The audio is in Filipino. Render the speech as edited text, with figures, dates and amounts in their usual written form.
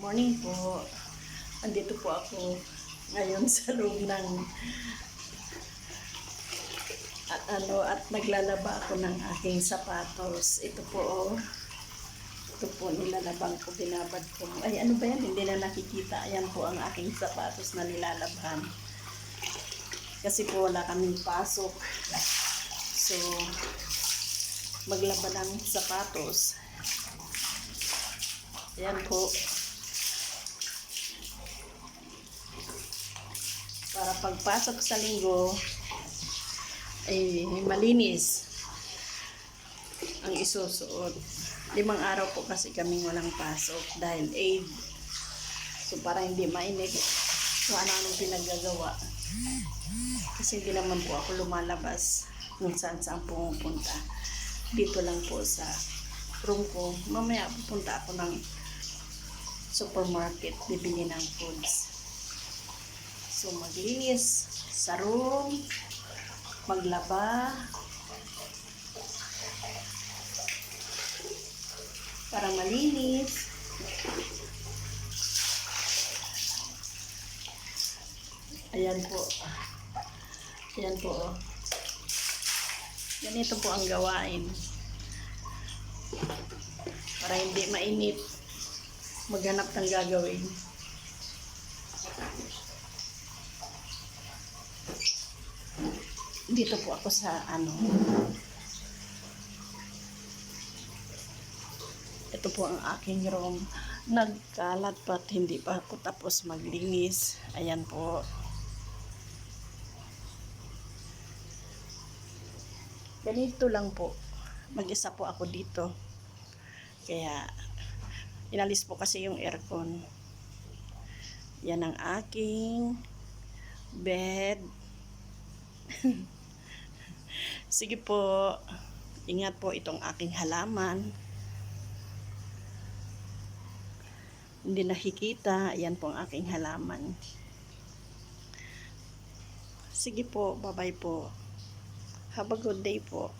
Morning po. Andito po ako ngayon sa loob ng at naglalaba ako ng aking sapatos. Ito po oh. Ito po nilalabang ko, binabad ko. Ay ano ba yan? Hindi na nakikita. Ayan po ang aking sapatos na nilalabhan. Kasi po wala kaming pasok. So maglaba ng sapatos. Ayan po. Para pagpasok sa linggo ay malinis ang isusuot. 5 araw po kasi kaming walang pasok dahil Eid. So para hindi mainit kung ano-anong pinaggagawa. Kasi hindi naman po ako lumalabas kung saan pumupunta. Dito lang po sa room ko. Mamaya pupunta ako ng supermarket, bibili ng foods. So maglinis sa room, maglaba, para malinis. Ayan po. Ayan po. Oh. Ganito po ang gawain. Para hindi mainit, maghanap ng gagawin. Dito po ako sa ito po ang aking room. Nagkalat pat hindi pa ako tapos maglinis. Ayan po. Ganito lang po. Mag-isa po ako dito. Kaya inalis po kasi yung aircon. Yan ang aking bed. Sige po, ingat po itong aking halaman. Hindi nakikita, ayan po ang aking halaman. Sige po, bye-bye po. Have a good day po.